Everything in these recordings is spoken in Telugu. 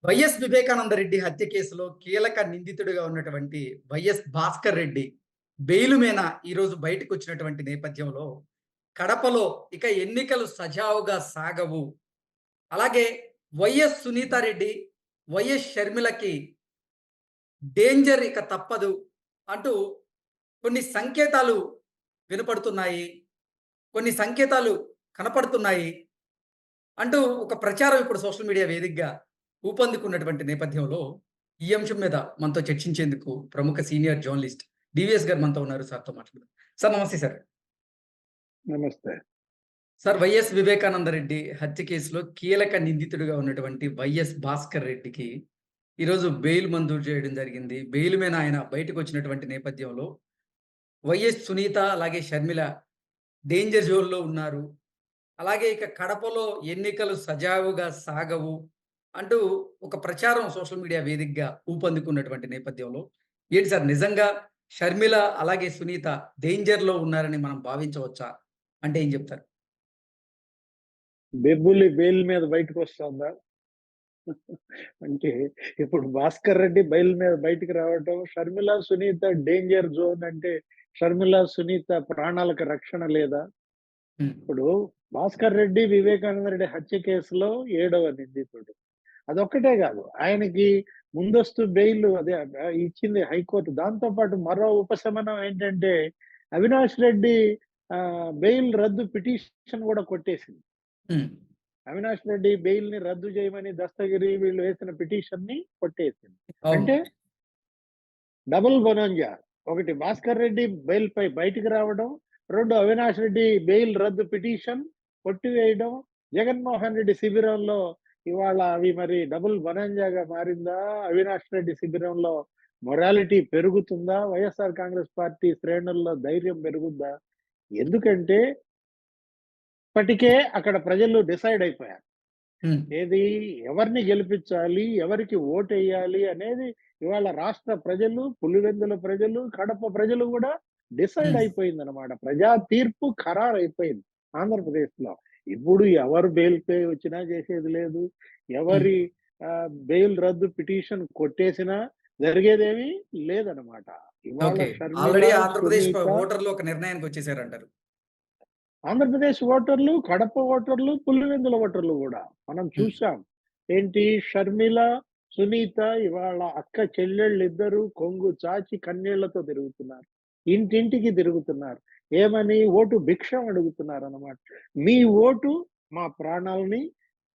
వైఎస్ వివేకానంద రెడ్డి హత్య కేసులో కీలక నిందితుడిగా ఉన్నటువంటి వైఎస్ భాస్కర్ రెడ్డి బెయిలు మీద ఈరోజు బయటకొచ్చినటువంటి నేపథ్యంలో కడపలో ఇక ఎన్నికలు సజావుగా సాగవు. అలాగే వైఎస్ సునీతారెడ్డి, వైఎస్ షర్మిలకి డేంజర్ ఇక తప్పదు అంటూ కొన్ని సంకేతాలు వినపడుతున్నాయి. కొన్ని సంకేతాలు కనపడుతున్నాయి. అంటూ ఒక ప్రచారం ఇప్పుడు సోషల్ మీడియా వేదికగా ఊపందుకున్నటువంటి నేపథ్యంలో, ఈ అంశం మీద మనతో చర్చించేందుకు ప్రముఖ సీనియర్ జర్నలిస్ట్ డివిఎస్ గారు మనతో ఉన్నారు. సార్‌తో మాట్లాడదాం. సార్ నమస్తే సార్. నమస్తే. సార్ వైఎస్ వివేకానంద రెడ్డి హత్య కేసులో కీలక నిందితుడిగా ఉన్నటువంటి వైఎస్ భాస్కర్ రెడ్డికి ఈరోజు బెయిల్ మంజూరు చేయడం జరిగింది. బెయిల్ మీద ఆయన బయటకొచ్చినటువంటి నేపథ్యంలో వైఎస్ సునీత అలాగే షర్మిల డేంజర్ జోన్‌లో ఉన్నారు. అలాగే ఇక కడపలో ఎన్నికలు సజావుగా సాగవు అంటూ ఒక ప్రచారం సోషల్ మీడియా వేదికగా ఊపందుకున్నటువంటి నేపథ్యంలో, ఏంటి సార్ నిజంగా షర్మిల అలాగే సునీత డేంజర్‌లో ఉన్నారని మనం భావించవచ్చా? అంటే ఏం చెప్తారు? బెబ్బులి బెయిల్ మీద బయటకొస్తోందా? అంటే ఇప్పుడు 'భాస్కర్ రెడ్డి' బెయిల్ మీద బయటికి రావటం, 'షర్మిల, సునీత డేంజర్ జోన్' అంటే 'షర్మిల, సునీత ప్రాణాలకు రక్షణ లేదా?' హ్మ్. ఇప్పుడు 'భాస్కర్ రెడ్డి' వివేకానంద రెడ్డి హత్య కేసులో ఏడవ నిందితుడు. అదొక్కటే గాదు. ఆయనకి ముందస్తు బెయిల్ అదే ఇచ్చింది హైకోర్టు. దాంతో పాటు మరో ఉపశమనం ఏంటంటే, అవినాష్ రెడ్డి బెయిల్ రద్దు పిటిషన్ గూడా కొట్టేసింది. హ్మ్. అవినాష్ రెడ్డి బెయిల్‌ని రద్దు చేయమని దస్తగిరి వీళ్ళు వేసిన పిటిషన్‌ని కొట్టేసింది. అవును. అంటే డబుల్ బొనాంజా. ఒకటి భాస్కర్ రెడ్డి బెయిల్‌పై బయటికి రావడం, 2 అవినాష్ రెడ్డి బెయిల్ రద్దు పిటిషన్ కొట్టివేయడం, జగన్మోహన్ రెడ్డి శిబిరంలో ఇవాళ అవి మరి డబుల్ బొనాంజాగా మారిందా? అవినాష్ రెడ్డి శిబిరంలో మొరాలిటీ పెరుగుతుందా? వైఎస్ఆర్ కాంగ్రెస్ పార్టీ శ్రేణుల్లో ధైర్యం పెరుగుద్దా? ఎందుకంటే ఇప్పటికే అక్కడ ప్రజలు డిసైడ్ అయిపోయారు. హ్మ్. ఏది ఎవరిని గెలిపించాలి, ఎవరికి ఓటెయ్యాలి అనేది ఇవాళ రాష్ట్ర ప్రజలు, పులివెందుల ప్రజలు, కడప ప్రజలు గూడా డిసైడ్ హ్మ్. అయిపోయిందనమాట. ప్రజా తీర్పు ఖరారైపోయింది ఆంధ్రప్రదేశ్‌లో. ఇప్పుడు ఎవరు బెయిల్‌పై వచ్చినా చేసేది లేదు. హ్మ్. ఎవరి బెయిల్ రద్దు పిటిషన్ కొట్టేసినా జరిగేదేమీ లేదనమాట. ఇవాళ ఓకే. షర్మిల, ఆల్రెడీ ఆంధ్రప్రదేశ్ సునీత ఓటర్లు ఒక నిర్ణయానికొచ్చేసారంటారు. ఆంధ్రప్రదేశ్ ఓటర్లు, కడప ఓటర్లు, పులివెందుల ఓటర్లు గూడా. మనం హ్మ్. చూసాం. ఏంటి షర్మిల, సునీత ఇవాళ అక్క చెల్లెళ్ళిద్దరూ కొంగు చాచి కన్నీళ్లతో తిరుగుతున్నారు. ఇంటింటికి తిరుగుతున్నారు. ఏమని? ఓటు భిక్షం అడుగుతున్నారన్నమాట. మీ ఓటు మా ప్రాణాల్ని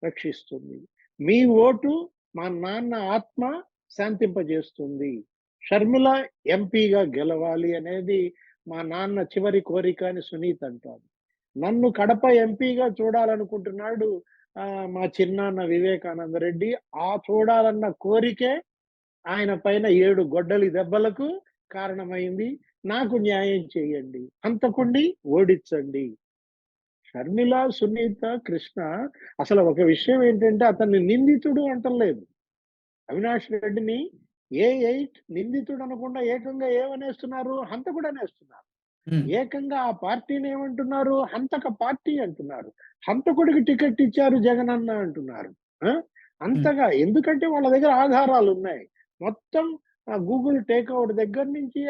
రక్షిస్తుంది. మీ ఓటు మా నాన్న ఆత్మ శాంతింపజేస్తుంది. షర్మిల ఎంపీగా గెలవాలి అనేది మా నాన్న చివరి కోరిక అని సునీత అంటోంది. నన్ను కడప ఎంపీగా చూడాలనుకుంటున్నాడు మా చిన్నాన్న వివేకానంద రెడ్డి. ఆ చూడాలన్న కోరికే ఆయన పైన 7 గొడ్డలి దెబ్బలకు కారణమైంది. నాకు న్యాయం చేయండి. హంతకుడిని ఓడించండి. షర్మిల, సునీత, కృష్ణ అసలు ఒక విషయం ఏంటంటే అతన్ని నిందితుడు అంటలేదు. అవినాష్ రెడ్డిని ఏ8 నిందితుడు అనకుండా ఏకంగా ఏమనేస్తున్నారు? హంతకుడనేస్తున్నారు. హ్మ్. ఏకంగా ఆ పార్టీనేమంటున్నారు? హంతక పార్టీ అంటున్నారు. హంతకుడికి టికెట్ ఇచ్చారు జగనన్న అంటున్నారు. ఆ! హ్మ్. అంతగా ఎందుకంటే వాళ్ళ దగ్గర ఆధారాలున్నాయి. మొత్తం గూగుల్ టేకౌట్ దగ్గర నుంచి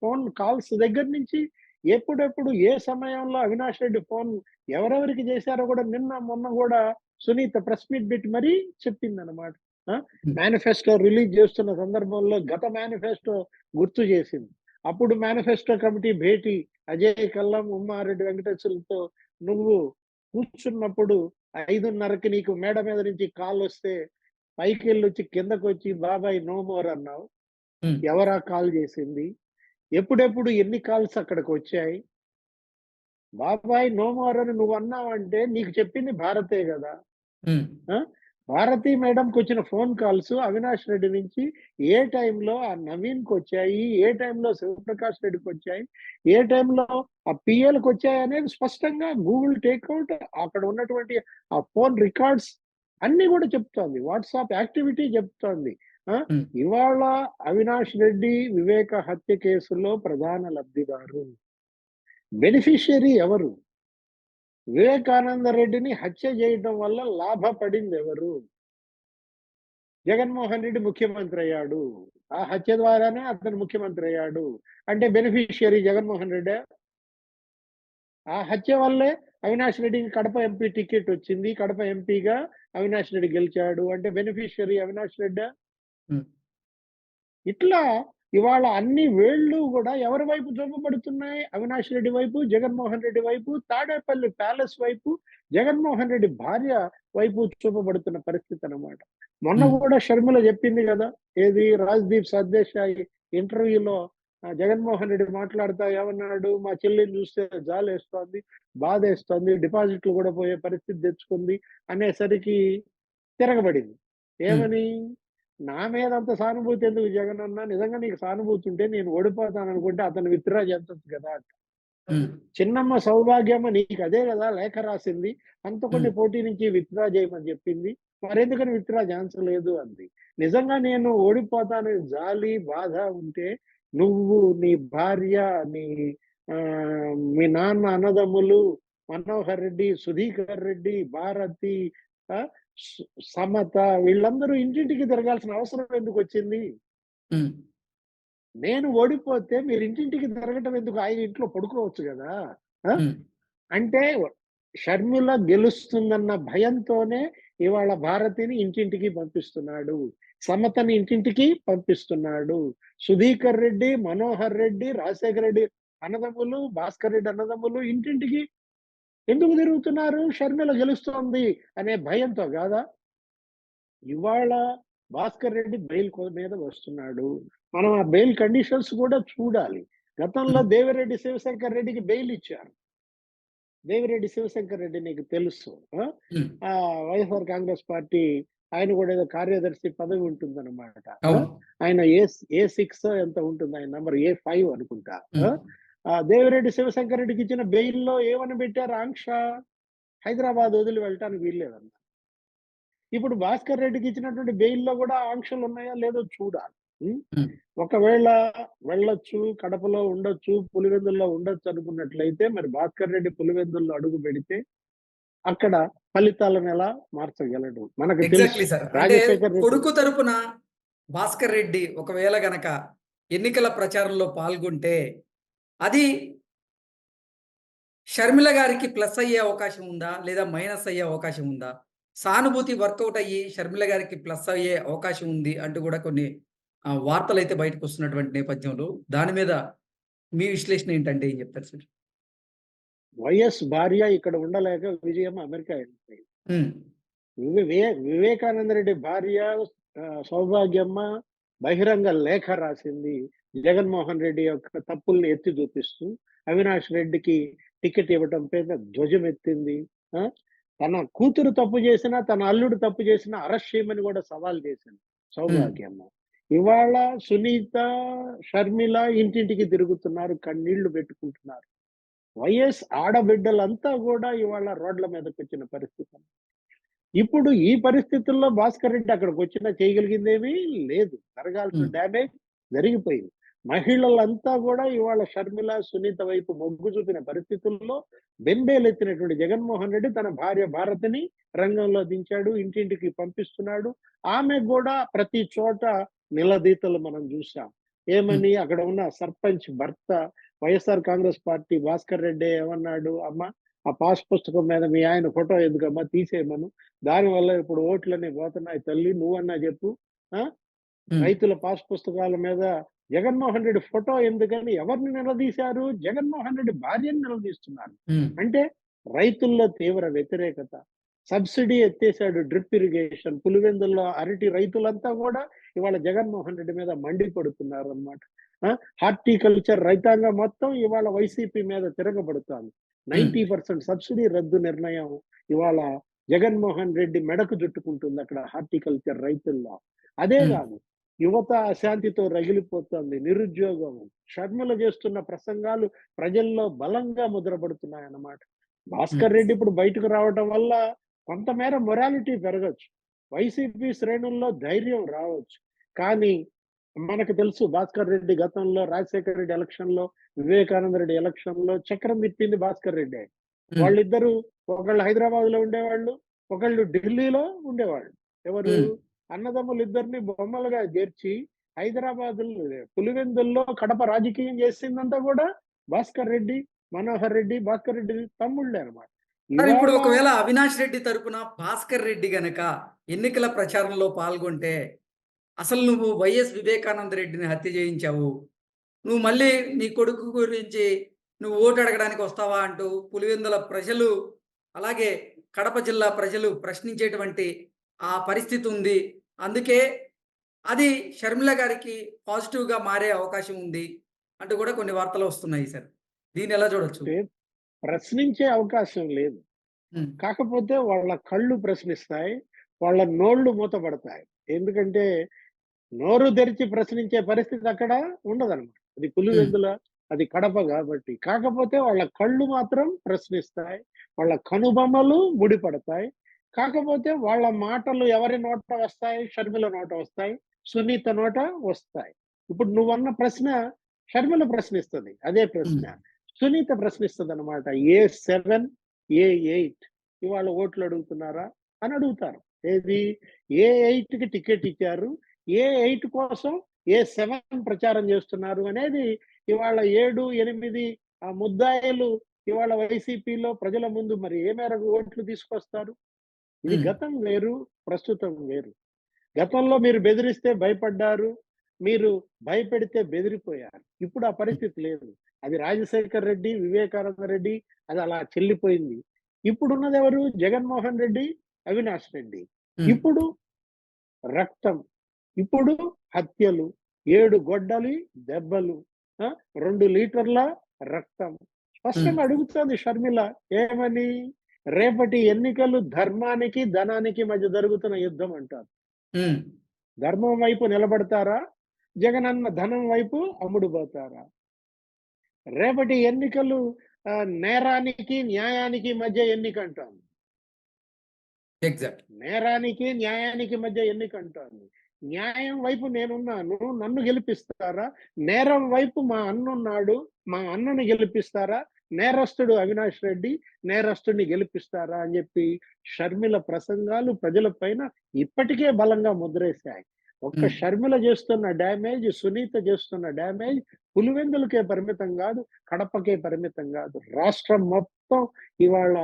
ఫోన్ కాల్స్ దగ్గర నుంచి ఎప్పుడెప్పుడు ఏ సమయంలో అవినాష్ రెడ్డి ఫోన్ ఎవరెవరికి చేశారో కూడా నిన్న, మొన్న గూడా సునీత ప్రెస్ మీట్ పెట్టి మరీ చెప్పిందనమాట. ఆ! హ్మ్. మేనిఫెస్టో రిలీజ్ చేస్తున్న సందర్భంలో గత మేనిఫెస్టో గుర్తు చేసింది. అప్పుడు మేనిఫెస్టో కమిటీ భేటీ అజయ్ కల్లం, ఉమ్మారెడ్డి వెంకటేశ్వర్లతో నువ్వు కూర్చున్నప్పుడు 5:30కి నీకు మేడ మీద నుంచి కాలొస్తే పైకెళ్ళొచ్చి కిందకొచ్చి బాబాయ్ నో మోర్ అన్నావు. హ్మ్. ఎవరా కాల్ చేసింది? ఎప్పుడెప్పుడు ఎన్ని కాల్స్ అక్కడికొచ్చాయి? బాబాయ్ నో మోర్ అని నువ్వన్నావంటే నీకు చెప్పింది భారతే గదా! హ్మ్. ఆ! భారతి మేడంకొచ్చిన ఫోన్ కాల్స్ అవినాష్ రెడ్డి నుంచి ఏ టైంలో ఆ నవీన్‌కొచ్చాయి? ఏ టైంలో శివప్రకాష్ రెడ్డికొచ్చాయి? ఏ టైంలో ఆ పీఏలకొచ్చాయనేది స్పష్టంగా గూగుల్ టేకౌట్ అక్కడ ఉన్నటువంటి ఆ ఫోన్ రికార్డ్స్ అన్నీ గూడా చెప్తోంది. వాట్సాప్ యాక్టివిటీ చెప్తోంది. ఆ! హ్మ్. ఇవాళ అవినాష్ రెడ్డి వివేక హత్య కేసులో ప్రధాన లబ్ధిదారు. బెనిఫిషియరీ ఎవరు? వివేకానంద రెడ్డిని హత్య జేయటం వల్ల లాభపడిందెవరు? జగన్మోహన్ రెడ్డి ముఖ్యమంత్రి అయ్యాడు. ఆ హత్య ద్వారానే అతను ముఖ్యమంత్రి అయ్యాడు. అంటే బెనిఫిషియరీ జగన్మోహన్ రెడ్డే. ఆ హత్య వల్లే అవినాష్ రెడ్డికి కడప ఎంపీ టికెట్ వచ్చింది. కడప ఎంపీగా అవినాష్ రెడ్డి గెలిచాడు. అంటే బెనిఫిషియరీ అవినాష్ రెడ్డా? హ్మ్. ఇట్లా ఇవాళ అన్ని వేళ్ళు గూడా ఎవరి వైపు చూపబడుతున్నాయి? అవినాష్ రెడ్డి వైపు, జగన్మోహన్ రెడ్డి వైపు, తాడేపల్లి ప్యాలెస్ వైపు, జగన్మోహన్ రెడ్డి భార్య వైపు చూపబడుతున్న పరిస్థితి అన్నమాట. మొన్న హ్మ్. గూడా షర్మిల జెప్పింది గదా! ఏది రాజ్‌దీప్ సర్దేశాయి ఇంటర్వ్యూలో జగన్మోహన్ రెడ్డి మాట్లాడుతా ఏమన్నాడు? మా చెల్లిని జూస్తే జాలేస్తోంది, బాధేస్తోంది, డిపాజిట్లు గూడా పోయే పరిస్థితి తెచ్చుకుంది అనేసరికి తిరగబడింది. హ్మ్. ఏమని? నా మీద అంత సానుభూతి ఎందుకు జగనన్న? నిజంగా నీకు సానుభూతి ఉంటే నేను ఓడిపోతాననుకుంటే అతను విత్‌డ్రా చేయించొచ్చు గదా! హ్మ్. చిన్నమ్మ సౌభాగ్యమ్మ నీకదే గదా లేఖ రాసింది. హంతకుడిని హ్మ్. పోటీ నుంచి విత్‌డ్రా జేయమని జెప్పింది. మరెందుకని విత్‌డ్రా చేయించలేదు అంది. నిజంగా నేను ఓడిపోతానని జాలి, బాధ ఉంటే నువ్వు, నీ భార్య, నీ మీ నాన్న అన్నదమ్ములు, మనోహర్ రెడ్డి, సుధీకర్ రెడ్డి, భారతి, ఆహ్, సమత వీళ్ళందరూ ఇంటింటికి తిరగాల్సిన అవసరం ఎందుకొచ్చింది? హ్మ్. నేను ఓడిపోతే మీరు ఇంటింటికి తిరగటం ఎందుకు? ఆయన ఇంట్లో పడుకోవచ్చు గదా! ఆ! హ్మ్. అంటే షర్మిల గెలుస్తుందన్న భయంతోనే ఇవాళ భారతిని ఇంటింటికి పంపిస్తున్నాడు. సమతని ఇంటింటికి పంపిస్తున్నాడు. సుధీకర్ రెడ్డి, మనోహర్ రెడ్డి, రాజశేఖర రెడ్డి అన్నదమ్ములు, భాస్కర్ రెడ్డి అన్నదమ్ములు ఇంటింటికి ఎందుకు తిరుగుతున్నారు? షర్మిల గెలుస్తోంది అనే భయంతో గాదా? ఇవాళ భాస్కర్ రెడ్డి మీద వస్తున్నాడు. మనం ఆ బెయిల్ కండిషన్స్ కూడా చూడాలి. గతంలో హ్మ్. దేవిరెడ్డి శివశంకర్ రెడ్డికి బెయిల్ ఇచ్చారు. దేవిరెడ్డి శివశంకర్ రెడ్డి నీకు తెలుసు. ఆ! హ్మ్. వైఎస్ఆర్ కాంగ్రెస్ పార్టీ ఆయన కూడా ఏదో కార్యదర్శి పదవి ఉంటుందన్నమాట. ఆ! అవును. ఆయన ఏ6 ఎంతో ఉంటుంది. ఆయన నంబర్ ఏ5 అనుకుంటా. హ్మ్. ఆ! దేవిరెడ్డి శివశంకర్ రెడ్డికి ఇచ్చిన బెయిల్‌లో ఏమని పెట్టారు ఆంక్ష? హైదరాబాద్ వదిలి వెళ్ళటానికి వీల్లేదన్నారు. ఇప్పుడు భాస్కర్ రెడ్డికి ఇచ్చినటువంటి బెయిల్‌లో గూడా ఆంక్షలున్నాయా లేదో చూడాలి. హ్మ్. హ్మ్. ఒకవేళ వెళ్ళొచ్చు, కడపలో ఉండొచ్చు, పులివెందుల్లో ఉండొచ్చు అనుకున్నట్లయితే మరి భాస్కర్ రెడ్డి పులివెందుల్లో అడుగు పెడితే అక్కడ ఫలితాలను ఎలా మార్చగలడు? మనకు తెలుసు. Exactly sir. అంటే రాజశేఖర్ రెడ్డి కొడుకు తరపున భాస్కర్ రెడ్డి ఒకవేళ గనక ఎన్నికల ప్రచారంలో పాల్గొంటే, అది షర్మిల గారికి ప్లస్ అయ్యే అవకాశం ఉందా? లేదా మైనస్ అయ్యే అవకాశం ఉందా? సానుభూతి వర్కౌట్ అయ్యి షర్మిల గారికి ప్లస్ అయ్యే అవకాశం ఉంది అంటూ గూడా కొన్ని వార్తలైతే బయటకొస్తున్నటువంటి నేపథ్యంలో దాని మీద మీ విశ్లేషణ ఏంటంటే ఏం చెప్తారు సార్? వైఎస్ భార్య ఇక్కడ ఉండలేక విజయం అమెరికా వెళ్ళిపోయింది. హ్మ్. వివేకానంద రెడ్డి భార్య సౌభాగ్యమ్మ బహిరంగ లేఖ రాసింది. జగన్మోహన్ రెడ్డి యొక్క తప్పుల్ని ఎత్తి చూపిస్తూ, అవినాష్ రెడ్డికి టికెట్ ఇవ్వటం పైన ధ్వజమెత్తింది. ఆ! తన కూతురు తప్పు చేసినా, తన అల్లుడు తప్పు చేసినా అరెస్ట్ చేయమని కూడా సవాల్ చేసింది హ్మ్. సౌభాగ్యమ్మ. ఇవాళ సునీత, షర్మిల ఇంటింటికి తిరుగుతున్నారు. కన్నీళ్లు పెట్టుకుంటున్నారు. వైఎస్ ఆడబిడ్డలంతా గూడా ఇవాళ రోడ్ల మీదకొచ్చిన పరిస్థితి. ఇప్పుడు ఈ పరిస్థితుల్లో భాస్కర్ రెడ్డి అక్కడికొచ్చినా చేయగలిగిందేమీ లేదు. జరగాల్సిన హ్మ్. డ్యామేజ్ జరిగిపోయింది. మహిళలంతా గూడా ఇవాళ షర్మిల, సునీత వైపు మొగ్గు చూపిన పరిస్థితుల్లో బెంబేలెత్తినటువంటి జగన్మోహన్ రెడ్డి తన భార్య భారతిని రంగంలో దించాడు. ఇంటింటికి పంపిస్తున్నాడు. ఆమె గూడా ప్రతి చోట నిలదీతలు మనం జూసాం. హ్మ్. ఏమని అక్కడ ఉన్న సర్పంచ్ భర్త వైఎస్ఆర్ కాంగ్రెస్ పార్టీ భాస్కర్ రెడ్డి ఏమన్నాడు? "అమ్మ ఆ పాస్ పుస్తకం మీద మీ ఆయన ఫోటో ఎందుకమ్మా తీసేయమను. దానివల్ల ఇప్పుడు ఓట్లన్నీ పోతున్నాయి తల్లి నువ్వన్నా జెప్పు. ఆ! హ్మ్. రైతుల పాస్ పుస్తకాల మీద జగన్మోహన్ రెడ్డి ఫోటో ఎందుకని ఎవరిని నిలదీశారు? జగన్మోహన్ రెడ్డి భార్యని నిలదీస్తున్నారు. హ్మ్. అంటే రైతుల్లో తీవ్ర వ్యతిరేకత. సబ్సిడీ ఎత్తేసాడు డ్రిప్ ఇరిగేషన్. పులివెందుల్లో అరటి రైతులంతా గూడా ఇవాళ జగన్మోహన్ రెడ్డి మీద మండిపడుతున్నారనమాట. ఆ! హార్టికల్చర్ రైతాంగం మొత్తం ఇవాళ వైసీపీ మీద తిరగబడుతోంది. హ్మ్. 90% సబ్సిడీ రద్దు నిర్ణయం ఇవాళ జగన్మోహన్ రెడ్డి మెడకు చుట్టుకుంటుంది అక్కడ హార్టికల్చర్ రైతుల్లో. అదే హ్మ్. గాదు యువత అశాంతితో రగిలిపోతోంది. నిరుద్యోగం. షర్మిల చేస్తున్న ప్రసంగాలు ప్రజల్లో బలంగా ముద్రపడుతున్నాయన్నమాట. హ్మ్. భాస్కర్ రెడ్డి ఇప్పుడు బయటకు రావటం వల్ల కొంతమేర మొరాలిటీ పెరగొచ్చు. వైసీపీ శ్రేణుల్లో ధైర్యం రావచ్చు. కానీ మనకు తెలుసు భాస్కర్ రెడ్డి గతంలో రాజశేఖర రెడ్డి ఎలక్షన్‌లో, వివేకానంద రెడ్డి ఎలక్షన్‌లో చక్రం తిప్పింది భాస్కర్ రెడ్డే. హ్మ్. వాళ్ళిద్దరూ ఒకళ్ళు హైదరాబాద్‌లో ఉండేవాళ్ళు. ఒకళ్ళు ఢిల్లీలో ఉండేవాళ్ళు. ఎవరు? హ్మ్. అన్నదమ్ములు ఇద్దరిని బొమ్మలుగా చేర్చి హైదరాబాద్ పులివెందుల్లో కడప రాజకీయం చేసిందంతా కూడా భాస్కర్ రెడ్డి, మనోహర్ రెడ్డి, భాస్కర్ రెడ్డి తమ్ముళ్ళే అనమాట. సార్ ఇప్పుడు ఇవాళ ఒకవేళ అవినాష్ రెడ్డి తరపున భాస్కర్ రెడ్డి గనక ఎన్నికల ప్రచారంలో పాల్గొంటే అసలు నువ్వు వైఎస్ వివేకానంద రెడ్డిని హత్య చేయించావు. నువ్వు మళ్ళీ నీ కొడుకు గురించి నువ్వు ఓటు అడగడానికి వస్తావా అంటూ పులివెందుల ప్రజలు, అలాగే కడప జిల్లా ప్రజలు ప్రశ్నించేటువంటి ఆ పరిస్థితి ఉంది. అందుకే అది షర్మిల గారికి పాజిటివ్‌గా మారే అవకాశం ఉంది అంటూ కూడా కొన్ని వార్తలు వస్తున్నాయి సార్. దీన్ని ఎలా చూడొచ్చు? ప్రశ్నించే అవకాశం లేదు. హ్మ్. కాకపోతే వాళ్ళ కళ్ళు ప్రశ్నిస్తాయి. వాళ్ళ నోళ్ళు మూతపడతాయి. ఎందుకంటే నోరు తెరిచి ప్రశ్నించే పరిస్థితి అక్కడ ఉండదనమాట. అది హ్మ్. పులివెందుల, అది కడప గాబట్టి. కాకపోతే వాళ్ళ కళ్ళు మాత్రం ప్రశ్నిస్తాయి. వాళ్ళ కనుబొమ్మలు ముడిపడతాయి. కాకపోతే వాళ్ళ మాటలు ఎవరి నోట వస్తాయి? షర్మిల నోట వస్తాయి. సునీత నోట వస్తాయి. ఇప్పుడు నువ్వన్న ప్రశ్న షర్మిల ప్రశ్నిస్తది. అదే ప్రశ్న. హ్మ్. సునీత ప్రశ్నిస్తదనమాట. ఏ7, ఏ8 ఇవాళ ఓట్లు అడుగుతున్నారా? అని అడుగుతారు. ఏది? ఏ8కి టికెట్ ఇచ్చారు. ఏ8 కోసం ఏ7 ప్రచారం చేస్తున్నారు అనేది ఇవాళ 7, 8 ముద్దాయిలు ఇవాళ వైసీపీలో ప్రజల ముందు మరి ఏ మేరకు ఓట్లు తీసుకొస్తారు? ఇది హ్మ్. గతం వేరు, ప్రస్తుతం వేరు. గతంలో మీరు బెదిరిస్తే భయపడ్డారు. మీరు భయపెడితే బెదిరిపోయారు. ఇప్పుడు ఆ హ్మ్. పరిస్థితి లేదు. అది రాజశేఖర్ రెడ్డి, వివేకానంద రెడ్డి అది అలా చెల్లిపోయింది. ఇప్పుడున్నదెవరు? జగన్మోహన్ రెడ్డి, అవినాష్ రెడ్డి. హ్మ్. ఇప్పుడు రక్తం. ఇప్పుడు హత్యలు. 7 గొడ్డలి దెబ్బలు. ఆ! 2 లీటర్ల రక్తం. హ్మ్. స్పష్టంగా అడుగుతోంది షర్మిల. ఏమని? రేపటి ఎన్నికలు ధర్మానికి, ధనానికి మధ్య జరుగుతున్న యుద్ధం అంటారు. హ్మ్. ధర్మం వైపు నిలబడతారా? జగనన్న ధనం వైపు అమ్ముడుపోతారా? రేపటి ఎన్నికలు నేరానికి, న్యాయానికి మధ్య ఎన్నికంటాం. ఎగ్జాక్ట్. నేరానికి, న్యాయానికి మధ్య ఎన్నికంటోంది. న్యాయం వైపు నేనున్నాను. నన్ను గెలిపిస్తారా? నేరం వైపు మా అన్నున్నాడు. మా అన్నని గెలిపిస్తారా? నేరస్తుడు అవినాష్ రెడ్డి, నేరస్తుడిని గెలిపిస్తారా? అని జెప్పి షర్మిల ప్రసంగాలు ప్రజల పైన ఇప్పటికే బలంగా ముద్రేశాయి. ఒక్క హ్మ్. షర్మిల చేస్తున్న డ్యామేజ్, సునీత చేస్తున్న డ్యామేజ్ పులివెందులకే పరిమితం గాదు, కడపకే పరిమితం గాదు. రాష్ట్రం మొత్తం ఇవాళ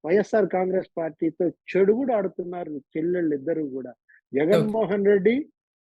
వైఎస్ఆర్ కాంగ్రెస్ పార్టీతో చెడు కూడా ఆడుతున్నారు చెల్లెళ్ళిద్దరూ గూడా. ఓకే. జగన్మోహన్ రెడ్డి